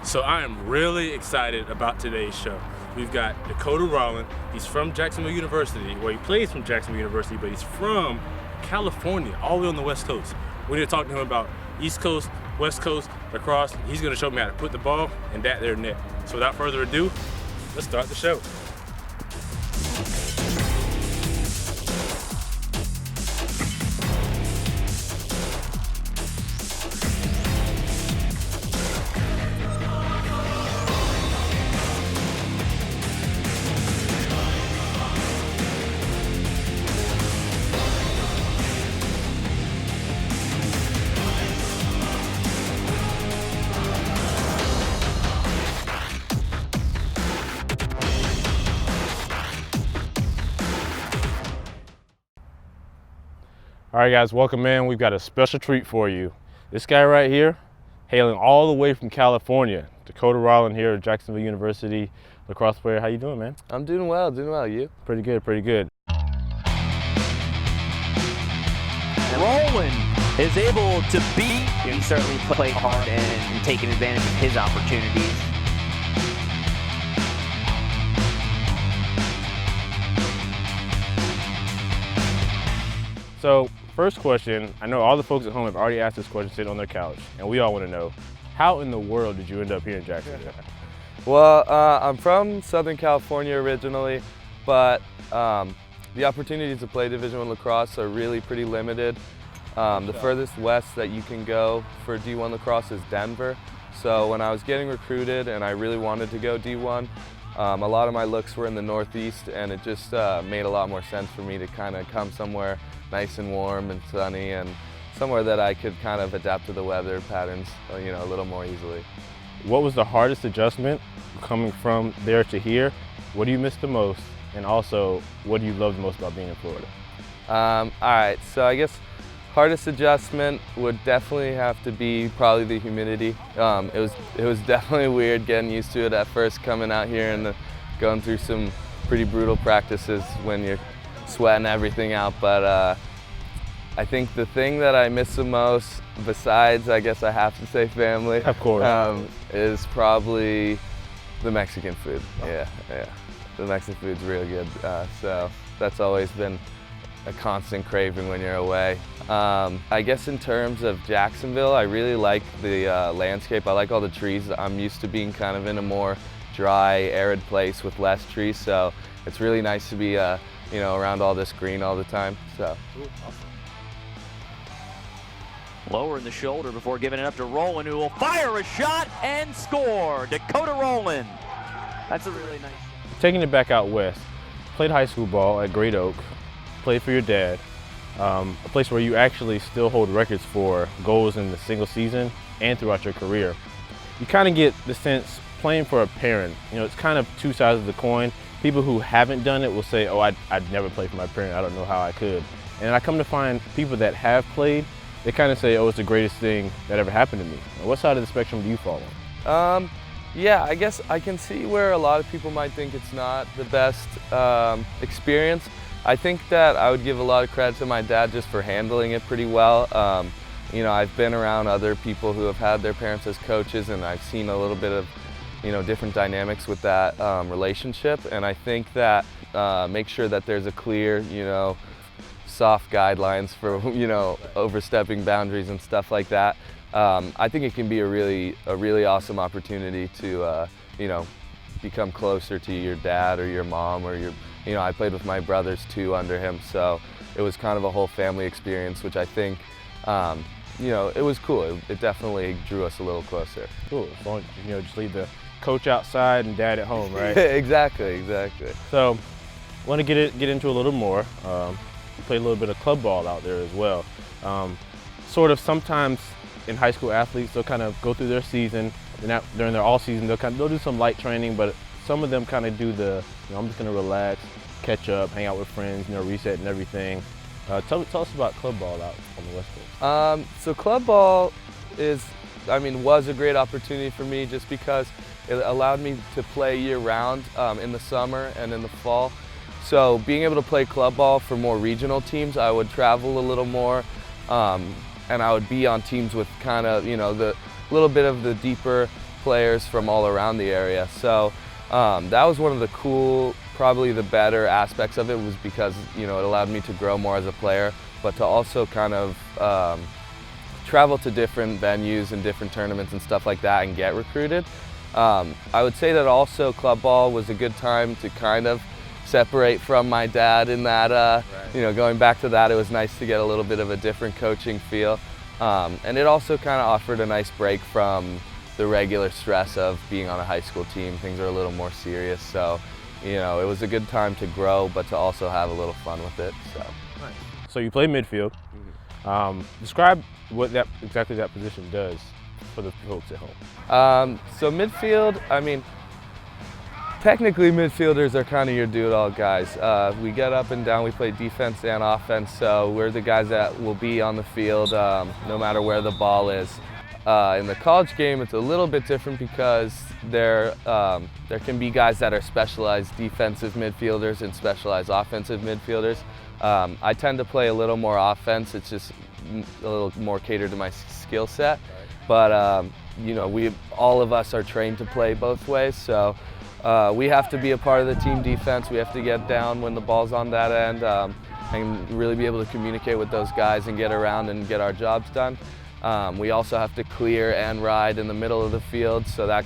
So I am really excited about today's show. We've got Dakota Rohlin. He's from Jacksonville University. Well, he plays from Jacksonville University, but he's from California, all the way on the West Coast. We're going to talk to him about East Coast, West Coast, lacrosse. He's going to show me how to put the ball in that there net. So without further ado, let's start the show. All right, guys, welcome in. We've got a special treat for you. This guy right here, hailing all the way from California, Dakota Rohlin here at Jacksonville University lacrosse player. How you doing, man? I'm doing well. You? Pretty good, pretty good. Rohlin is able to beat. He certainly played hard and taken advantage of his opportunities. So, first question, I know all the folks at home have already asked this question sitting on their couch, and we all want to know, how in the world did you end up here in Jacksonville? Well, I'm from Southern California originally, but the opportunities to play Division I lacrosse are really pretty limited. The furthest west that you can go for D1 lacrosse is Denver. So when I was getting recruited and I really wanted to go D1, a lot of my looks were in the Northeast, and it just made a lot more sense for me to kind of come somewhere nice and warm and sunny, and somewhere that I could kind of adapt to the weather patterns, a little more easily. What was the hardest adjustment coming from there to here? What do you miss the most? And also, what do you love the most about being in Florida? All right, so I guess hardest adjustment would definitely have to be probably the humidity. It was definitely weird getting used to it at first, coming out here and going through some pretty brutal practices when you're sweating everything out, but I think the thing that I miss the most, besides I guess I have to say family, of course, is probably the Mexican food. Yeah, the Mexican food's real good, so that's always been a constant craving when you're away. I guess in terms of Jacksonville, I really like the landscape. I like all the trees. I'm used to being kind of in a more dry, arid place with less trees, so it's really nice to be around all this green all the time. So. Ooh, awesome. Lower in the shoulder before giving it up to Rohlin, who will fire a shot and score. Dakota Rohlin. That's a really nice shot. Taking it back out west, played high school ball at Great Oak, played for your dad, a place where you actually still hold records for goals in the single season and throughout your career. You kind of get the sense playing for a parent, it's kind of two sides of the coin. People who haven't done it will say, oh, I'd never play for my parent, I don't know how I could. And I come to find people that have played, they kind of say, oh, it's the greatest thing that ever happened to me. Now, what side of the spectrum do you fall on? Yeah, I guess I can see where a lot of people might think it's not the best experience. I think that I would give a lot of credit to my dad just for handling it pretty well. I've been around other people who have had their parents as coaches, and I've seen a little bit of different dynamics with that relationship, and I think that make sure that there's a clear, soft guidelines for, overstepping boundaries and stuff like that. I think it can be a really awesome opportunity to, become closer to your dad or your mom or I played with my brothers too under him, so it was kind of a whole family experience, which I think, it was cool. It definitely drew us a little closer. Cool. So, just leave the coach outside and dad at home, right? Exactly. So, I want to get into a little more. Play a little bit of club ball out there as well. Sort of sometimes in high school athletes, they'll kind of go through their season. During their all season, they'll do some light training, but some of them kind of do the, I'm just going to relax, catch up, hang out with friends, reset and everything. Tell us about club ball out on the West Coast. So club ball was a great opportunity for me just because it allowed me to play year-round in the summer and in the fall. So being able to play club ball for more regional teams, I would travel a little more, and I would be on teams with kind of, the little bit of the deeper players from all around the area. So that was one of the cool, probably the better aspects of it, was because, you know, it allowed me to grow more as a player, but to also kind of travel to different venues and different tournaments and stuff like that and get recruited. I would say that also club ball was a good time to kind of separate from my dad in that, you know, going back to that, it was nice to get a little bit of a different coaching feel. And it also kind of offered a nice break from the regular stress of being on a high school team. Things are a little more serious, so, you know, it was a good time to grow, but to also have a little fun with it. So, nice. So you play midfield. Describe what exactly that position does for the folks at home. So midfield, I mean, technically midfielders are kind of your do-it-all guys. We get up and down, we play defense and offense, so we're the guys that will be on the field no matter where the ball is. In the college game, it's a little bit different because there can be guys that are specialized defensive midfielders and specialized offensive midfielders. I tend to play a little more offense. It's just a little more catered to my skill set. But you know, all of us are trained to play both ways, so we have to be a part of the team defense. We have to get down when the ball's on that end and really be able to communicate with those guys and get around and get our jobs done. We also have to clear and ride in the middle of the field, so that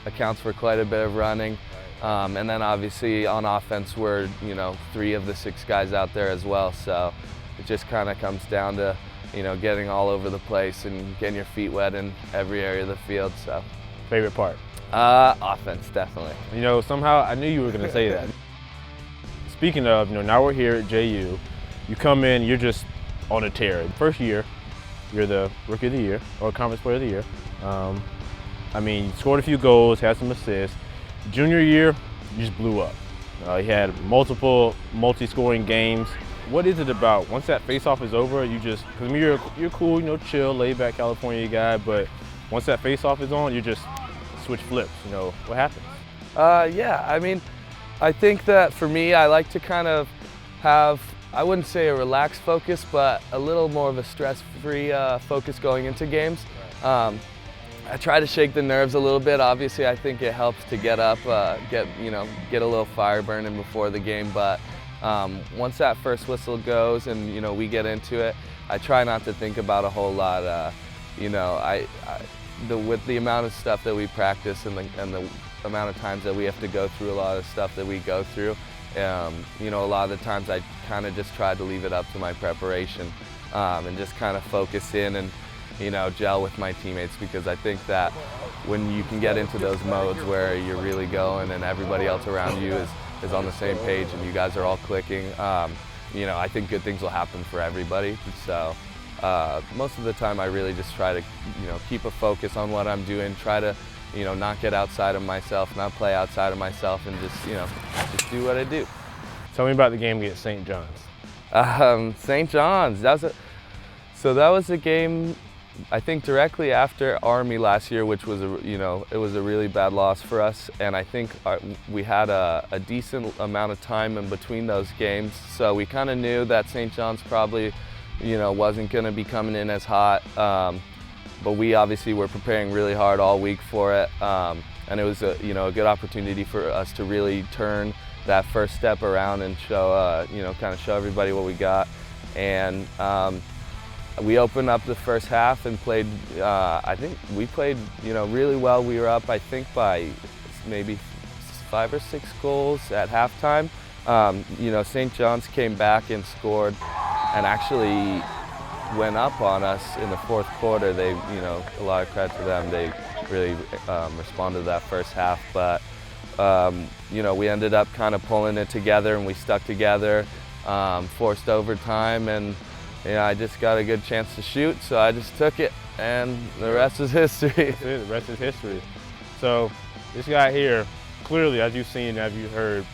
accounts for quite a bit of running. And then obviously on offense, we're, you know, 3 of the 6 guys out there as well. So it just kind of comes down to, you know, getting all over the place and getting your feet wet in every area of the field. So, Favorite part? Offense, definitely. You know, somehow I knew you were going to say that. Speaking of, you know, now we're here at JU. You come in, you're just on a tear. First year, you're the Rookie of the Year or Conference Player of the Year. I mean, you scored a few goals, had some assists. Junior year, you just blew up. You had multiple multi-scoring games. What is it about once that face-off is over? You just, because I mean, you're cool, you know, chill, laid-back California guy, but once that face-off is on, you just switch flips. You know, what happens? Yeah, I mean, I think that for me, I like to kind of have, I wouldn't say a relaxed focus, but a little more of a stress-free focus going into games. I try to shake the nerves a little bit. Obviously, I think it helps to get up, get a little fire burning before the game. But once that first whistle goes and, you know, we get into it, I try not to think about a whole lot. You know, with the amount of stuff that we practice and the amount of times that we have to go through a lot of stuff that we go through, you know, a lot of the times I kind of just try to leave it up to my preparation and just kind of focus in and, you know, gel with my teammates, because I think that when you can get into those modes where you're really going and everybody else around you is on the same page and you guys are all clicking, you know, I think good things will happen for everybody. So most of the time I really just try to, you know, keep a focus on what I'm doing, try to, you know, not get outside of myself, not play outside of myself, and just, you know, just do what I do. Tell me about the game against St. John's. St. John's, that was a game, I think, directly after Army last year, which was it was a really bad loss for us, and I think we had a decent amount of time in between those games, so we kind of knew that St. John's probably, you know, wasn't going to be coming in as hot, but we obviously were preparing really hard all week for it, and it was a good opportunity for us to really turn that first step around and show, kind of show everybody what we got. And we opened up the first half and played, I think we played, really well. We were up, I think, by maybe 5 or 6 goals at halftime. St. John's came back and scored and actually went up on us in the fourth quarter. They, a lot of credit to them. They really responded to that first half. But, we ended up kind of pulling it together, and we stuck together, forced overtime, and I just got a good chance to shoot, so I just took it, and the rest is history. The rest is history. So this guy here, clearly, as you've seen, as you've heard,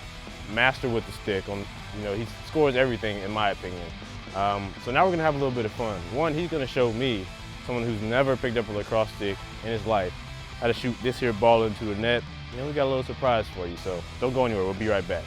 master with the stick. He scores everything, in my opinion. So now we're gonna have a little bit of fun. One, he's gonna show me, someone who's never picked up a lacrosse stick in his life, how to shoot this here ball into the net. We got a little surprise for you, so don't go anywhere. We'll be right back.